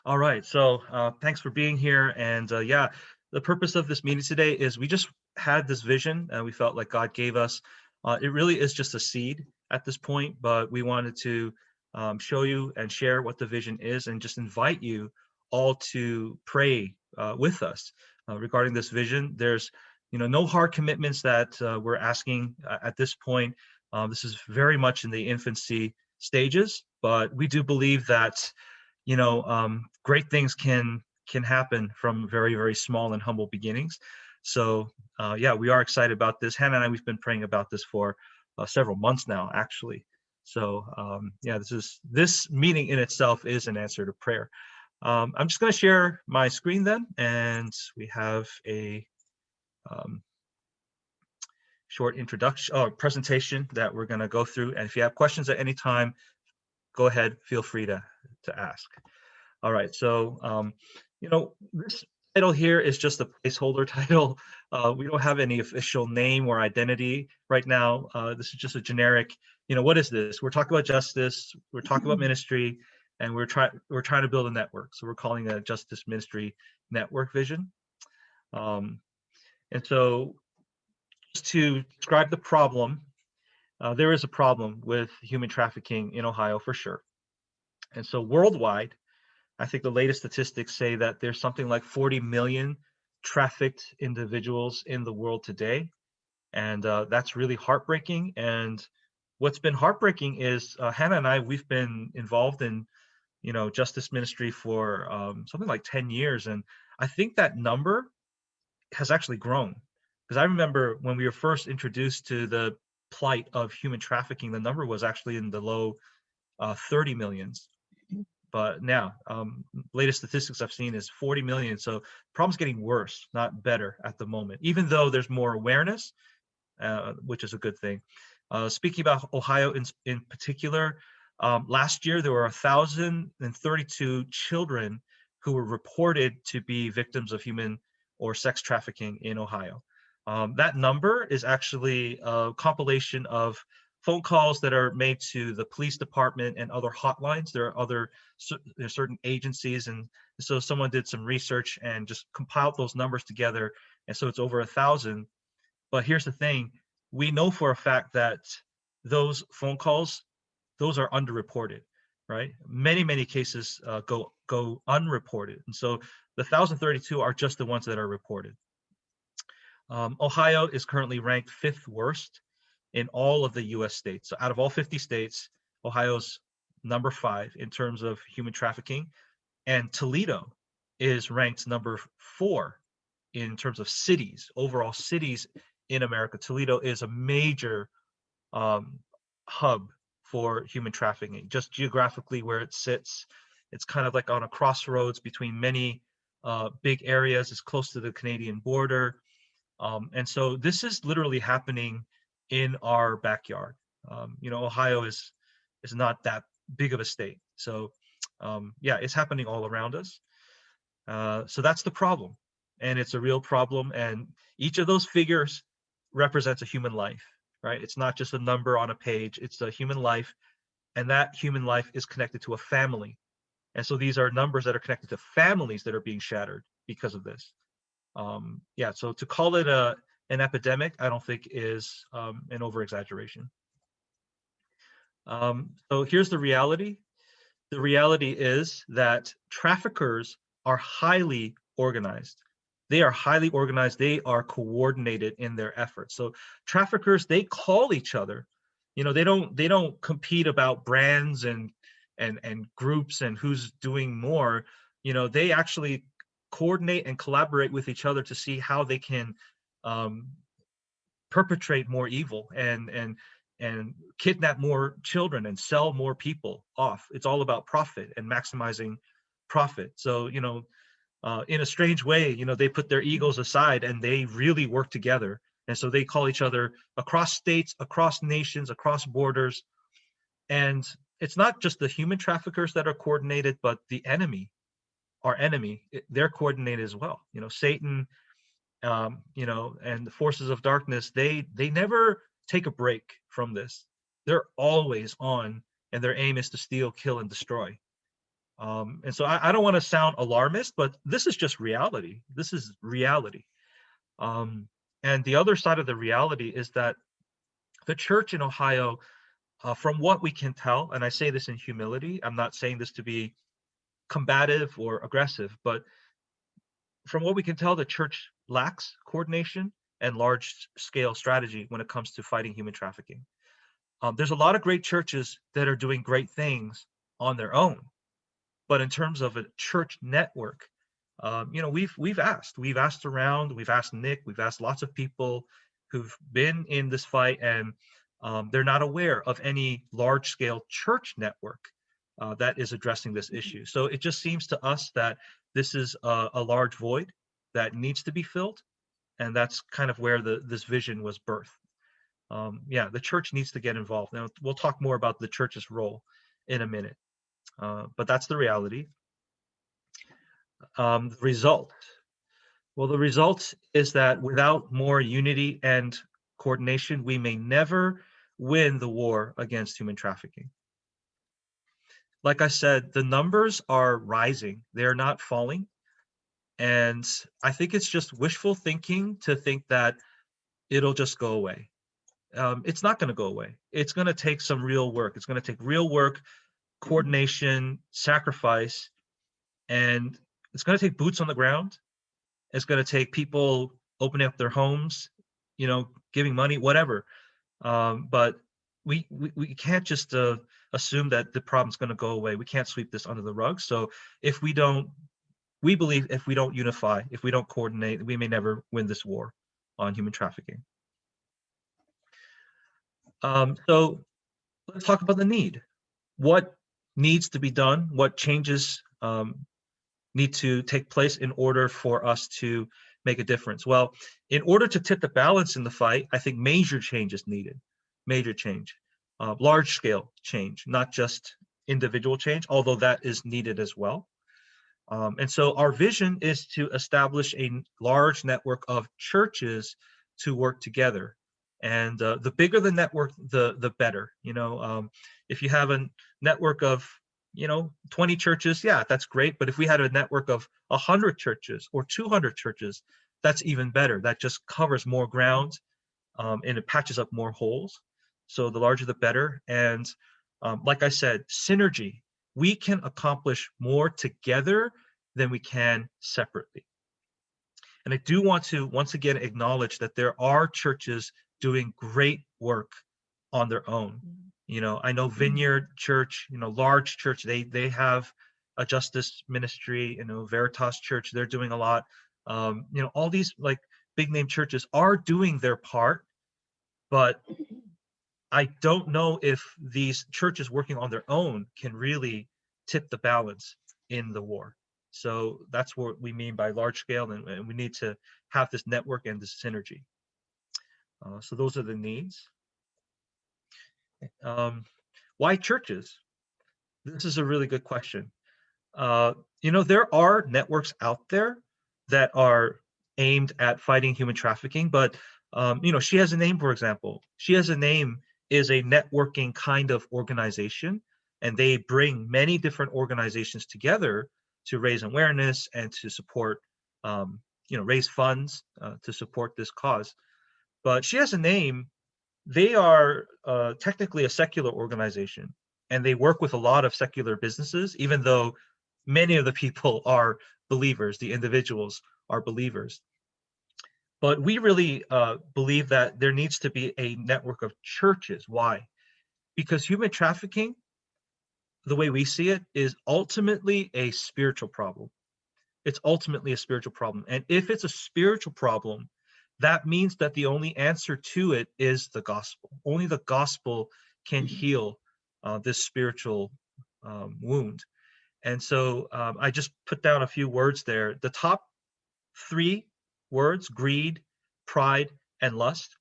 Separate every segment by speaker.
Speaker 1: All right. So thanks for being here. And yeah, the purpose of this meeting today is we just had this vision and we felt like God gave us. It really is just a seed at this point, but we wanted to show you and share what the vision is and just invite you all to pray with us regarding this vision. There's, no hard commitments that we're asking at this point. This is very much in the infancy stages, but we do believe that great things can happen from very, very small and humble beginnings. So yeah, we are excited about this. Hannah and I, we've been praying about this for several months now, actually. So yeah, this meeting in itself is an answer to prayer. I'm just going to share my screen then, and we have a um, short introduction or presentation that we're going to go through. And if you have questions at any time, go ahead, feel free to ask. All right, so this title here is just a placeholder title. We don't have any official name or identity right now. This is just a generic. What is this? We're talking about justice. We're talking about ministry, and we're trying to build a network. So we're calling it a Justice Ministry Network Vision. And so, just to describe the problem, there is a problem with human trafficking in Ohio for sure. And so worldwide, I think the latest statistics say that there's something like 40 million trafficked individuals in the world today. And that's really heartbreaking. And what's been heartbreaking is Hannah and I, we've been involved in, justice ministry for something like 10 years. And I think that number has actually grown. Because I remember when we were first introduced to the plight of human trafficking, the number was actually in the low 30 millions. But now, latest statistics I've seen is 40 million. So problem's getting worse, not better at the moment, even though there's more awareness, which is a good thing. Speaking about Ohio in particular, last year there were 1,032 children who were reported to be victims of human or sex trafficking in Ohio. That number is actually a compilation of phone calls that are made to the police department and other hotlines. There's certain agencies, and so someone did some research and just compiled those numbers together, and so it's over 1,000. But here's the thing: we know for a fact that those phone calls, those are underreported, right? Many cases go unreported, and so the 1,032 are just the ones that are reported. Ohio is currently ranked fifth worst in all of the US states. So out of all 50 states, Ohio's number 5 in terms of human trafficking. And Toledo is ranked number 4 in terms of cities, overall cities in America. Toledo is a major um, hub for human trafficking, just geographically where it sits. It's kind of like on a crossroads between many big areas. It's close to the Canadian border. And so this is literally happening in our backyard. Ohio is not that big of a state, so yeah, it's happening all around us. So that's the problem, and it's a real problem. And each of those figures represents a human life, right? It's not just a number on a page; it's a human life, and that human life is connected to a family. And so these are numbers that are connected to families that are being shattered because of this. Yeah, so to call it an epidemic, I don't think is an over exaggeration. So here's the reality. The reality is that traffickers are highly organized. They are highly organized. They are coordinated in their efforts. So traffickers, they call each other. They don't compete about brands and groups and who's doing more. They actually coordinate and collaborate with each other to see how they can um, perpetrate more evil and kidnap more children and sell more people off. It's all about profit and maximizing profit. So in a strange way, they put their egos aside and they really work together. And so they call each other across states, across nations, across borders. And it's not just the human traffickers that are coordinated, but the enemy, our enemy, they're coordinated as well. Satan, and the forces of darkness, they never take a break from this. They're always on, and their aim is to steal, kill, and destroy. And so I don't want to sound alarmist, but this is just reality. This is reality. Um, and the other side of the reality is that the church in Ohio, from what we can tell, and I say this in humility, I'm not saying this to be combative or aggressive, but from what we can tell, the church lacks coordination and large scale strategy when it comes to fighting human trafficking. There's a lot of great churches that are doing great things on their own, but in terms of a church network, we've asked around, we've asked Nick, we've asked lots of people who've been in this fight, and they're not aware of any large scale church network that is addressing this issue. So it just seems to us that this is a large void that needs to be filled, and that's kind of where this vision was birthed. Yeah, the church needs to get involved. Now we'll talk more about the church's role in a minute, but that's the reality. The result. Well, the result is that without more unity and coordination, we may never win the war against human trafficking. Like I said, the numbers are rising, they're not falling. And I think it's just wishful thinking to think that it'll just go away. It's not going to go away. It's going to take some real work. It's going to take real work, coordination, sacrifice, and it's going to take boots on the ground. It's going to take people opening up their homes, giving money, whatever. But we can't just assume that the problem's going to go away. We can't sweep this under the rug. So if we don't, we believe if we don't unify, if we don't coordinate, we may never win this war on human trafficking. So let's talk about the need. What needs to be done? What changes need to take place in order for us to make a difference? Well, in order to tip the balance in the fight, I think major change is needed. Major change, large scale change, not just individual change, although that is needed as well. And so our vision is to establish a large network of churches to work together. And the bigger the network, the better. If you have a network of 20 churches, yeah, that's great. But if we had a network of 100 churches or 200 churches, that's even better. That just covers more ground, and it patches up more holes. So the larger the better. And like I said, synergy. We can accomplish more together than we can separately. And I do want to once again acknowledge that there are churches doing great work on their own. I know Vineyard Church, large church, they have a justice ministry, Veritas Church, they're doing a lot. All these like big name churches are doing their part, but I don't know if these churches working on their own can really tip the balance in the war. So that's what we mean by large scale, and we need to have this network and this synergy. So those are the needs. Why churches? This is a really good question. There are networks out there that are aimed at fighting human trafficking, but She Has a Name, for example. She Has a Name is a networking kind of organization, and they bring many different organizations together to raise awareness and to support, raise funds to support this cause. But She Has a Name, they are technically a secular organization, and they work with a lot of secular businesses, even though many of the people are believers, the individuals are believers. But we really believe that there needs to be a network of churches. Why? Because human trafficking, the way we see it, is ultimately a spiritual problem. It's ultimately a spiritual problem. And if it's a spiritual problem, that means that the only answer to it is the gospel. Only the gospel can heal this spiritual wound. And so I just put down a few words there. The top three words, greed, pride, and lust,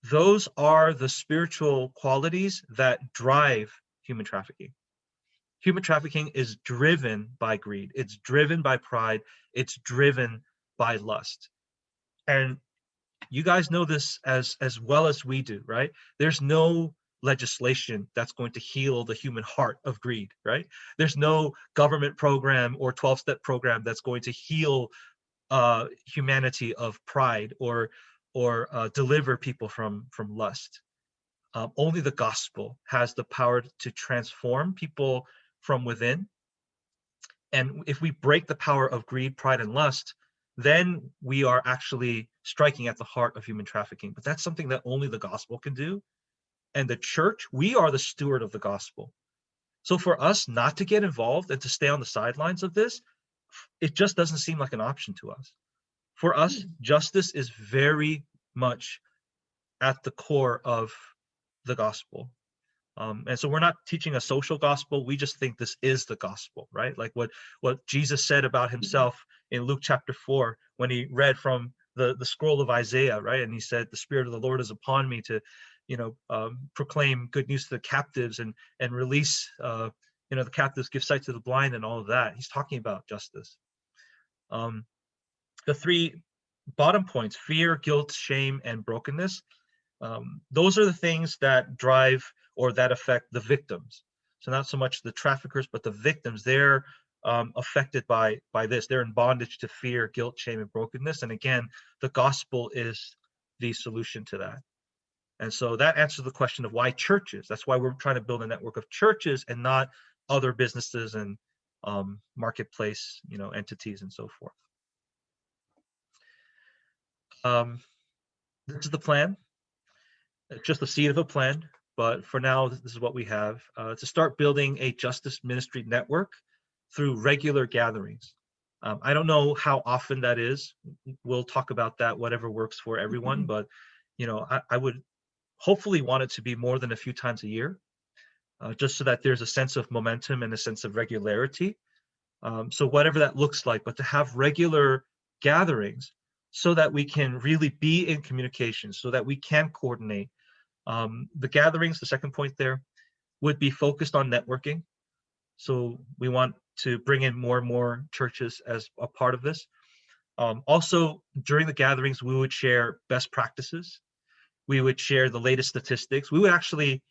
Speaker 1: those are the spiritual qualities that drive human trafficking. Human trafficking is driven by greed. It's driven by pride. It's driven by lust. And you guys know this as well as we do, right? There's no legislation that's going to heal the human heart of greed, right? There's no government program or 12-step program that's going to heal humanity of pride or deliver people from lust. Only the gospel has the power to transform people from within. And if we break the power of greed, pride, and lust, then we are actually striking at the heart of human trafficking. But that's something that only the gospel can do. And the church, we are the steward of the gospel. So for us not to get involved and to stay on the sidelines of this, it just doesn't seem like an option to us. For us, justice is very much at the core of the gospel. And so we're not teaching a social gospel. We just think this is the gospel, right? Like what Jesus said about himself in Luke chapter 4, when he read from the scroll of Isaiah, right? And he said, the Spirit of the Lord is upon me to, proclaim good news to the captives and release, the captives, give sight to the blind and all of that. He's talking about justice. The three bottom points: fear, guilt, shame, and brokenness. Those are the things that drive or that affect the victims. So not so much the traffickers, but the victims. They're affected by this. They're in bondage to fear, guilt, shame, and brokenness. And again, the gospel is the solution to that. And so that answers the question of why churches. That's why we're trying to build a network of churches and not other businesses and marketplace, entities and so forth. This is the plan. It's just the seed of a plan, but for now, this is what we have. To start building a justice ministry network through regular gatherings. I don't know how often that is. We'll talk about that, whatever works for everyone, but I would hopefully want it to be more than a few times a year, just so that there's a sense of momentum and a sense of regularity. So whatever that looks like, but to have regular gatherings so that we can really be in communication, so that we can coordinate. The gatherings, the second point there, would be focused on networking. So we want to bring in more and more churches as a part of this. Also, during the gatherings, we would share best practices. We would share the latest statistics. We would actually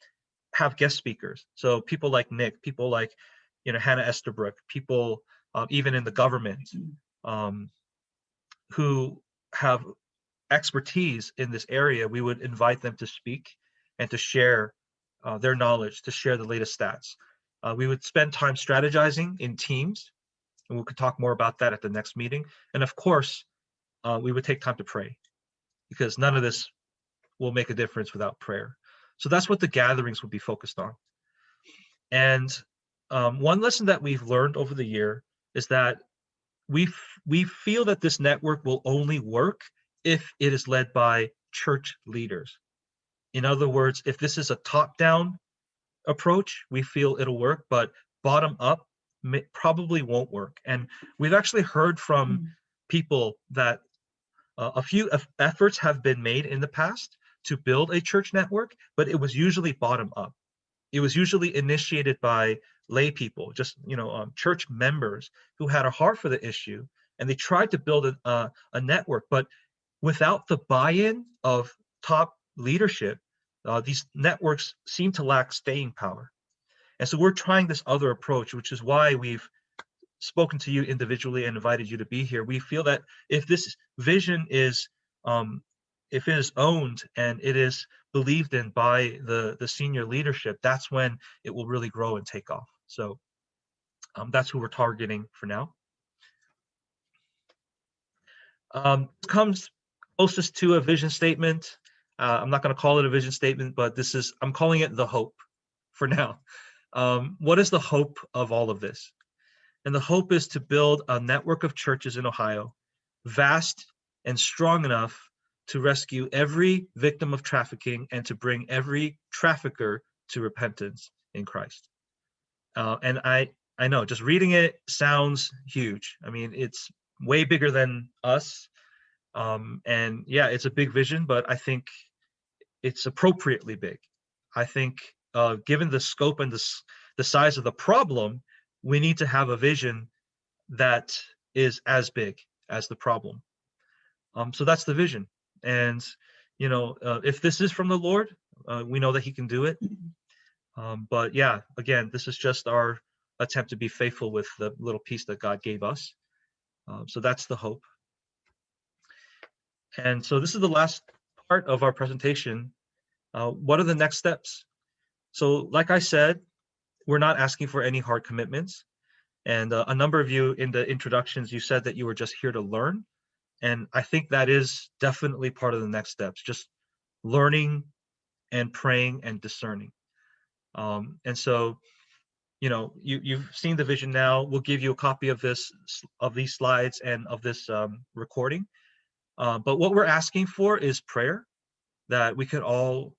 Speaker 1: have guest speakers. So people like Nick, people like, Hannah Estabrook, people even in the government who have expertise in this area. We would invite them to speak and to share their knowledge, to share the latest stats. We would spend time strategizing in teams, and we could talk more about that at the next meeting. And of course, we would take time to pray, because none of this will make a difference without prayer. So that's what the gatherings would be focused on. And one lesson that we've learned over the year is that we feel that this network will only work if it is led by church leaders. In other words, if this is a top-down approach, we feel it'll work, but bottom-up probably won't work. And we've actually heard from people that a few efforts have been made in the past to build a church network, but it was usually bottom-up. It was usually initiated by lay people, just church members who had a heart for the issue, and they tried to build a network. But without the buy-in of top leadership, these networks seem to lack staying power. And so we're trying this other approach, which is why we've spoken to you individually and invited you to be here. We feel that if this vision is, if it is owned and it is believed in by the senior leadership, that's when it will really grow and take off. So that's who we're targeting for now. Comes closest to a vision statement. I'm not going to call it a vision statement, but I'm calling it the hope for now. What is the hope of all of this? And the hope is to build a network of churches in Ohio, vast and strong enough to rescue every victim of trafficking and to bring every trafficker to repentance in Christ. And I know just reading it sounds huge. I mean, it's way bigger than us. And yeah, it's a big vision, but I think it's appropriately big. I think given the scope and the size of the problem, we need to have a vision that is as big as the problem. So that's the vision. And if this is from the Lord, We know that he can do it. But yeah, again, this is just our attempt to be faithful with the little piece that God gave us. So that's the hope. And so this is the last part of our presentation. What are the next steps? So like I said, we're not asking for any hard commitments. And a number of you in the introductions, you said that you were just here to learn. And I think that is definitely part of the next steps, just learning and praying and discerning. And so, you've seen the vision now. We'll give you a copy of these slides and of this recording. But what we're asking for is prayer, that we could all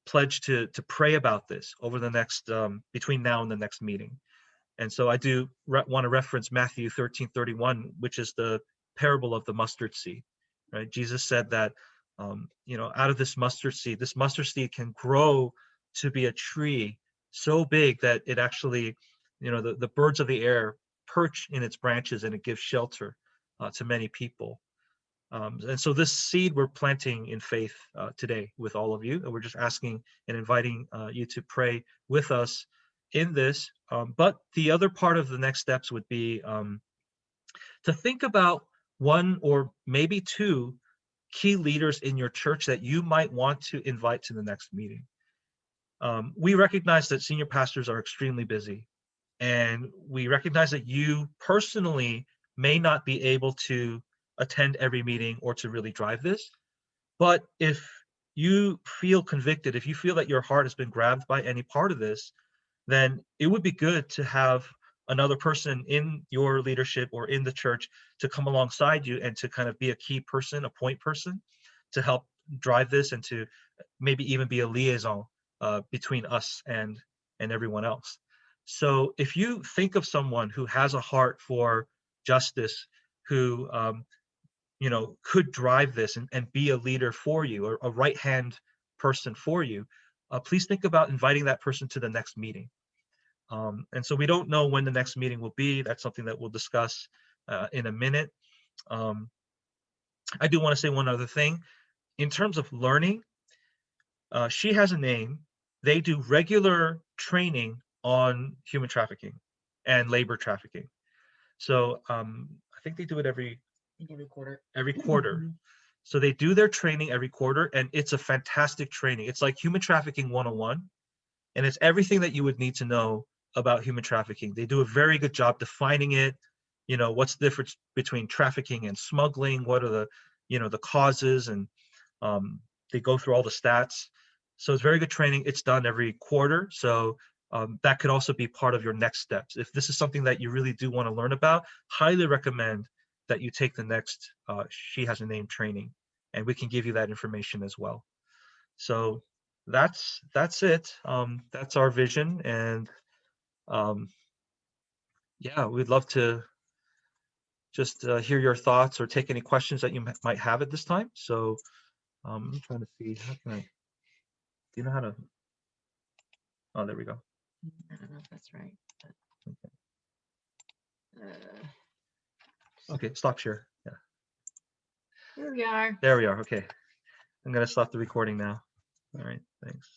Speaker 1: pledge to pray about this over the next between now and the next meeting. And so I do want to reference Matthew 13:31, which is the parable of the mustard seed. Right? Jesus said that out of this mustard seed can grow to be a tree so big that it actually, the birds of the air perch in its branches and it gives shelter to many people. And so this seed we're planting in faith today with all of you, and we're just asking and inviting you to pray with us in this. But the other part of the next steps would be to think about one or maybe two key leaders in your church that you might want to invite to the next meeting. We recognize that senior pastors are extremely busy, and we recognize that you personally may not be able to attend every meeting or to really drive this. But if you feel convicted, if you feel that your heart has been grabbed by any part of this, then it would be good to have another person in your leadership or in the church to come alongside you and to kind of be a key person, a point person to help drive this and to maybe even be a liaison between us and everyone else. So if you think of someone who has a heart for justice, who could drive this and be a leader for you, or a right hand person for you, please think about inviting that person to the next meeting. And so we don't know when the next meeting will be. That's something that we'll discuss in a minute. I do want to say one other thing. In terms of learning, She Has a Name, they do regular training on human trafficking and labor trafficking. So I think they do it every quarter. Every quarter. So they do their training every quarter, and it's a fantastic training. It's like Human Trafficking 101, and it's everything that you would need to know about human trafficking. They do a very good job defining it. What's the difference between trafficking and smuggling? What are the causes? And they go through all the stats. So it's very good training. It's done every quarter. So that could also be part of your next steps. If this is something that you really do want to learn about, highly recommend that you take the next She Has a Name training, and we can give you that information as well. So that's it. That's our vision, and yeah, we'd love to just hear your thoughts or take any questions that you might have at this time. So I'm trying to see, how can I, do you know how to, oh, there we go.
Speaker 2: I don't know if that's right.
Speaker 1: Okay, stop share. Yeah.
Speaker 2: Here we are.
Speaker 1: There we are. Okay. I'm going to stop the recording now. All right. Thanks.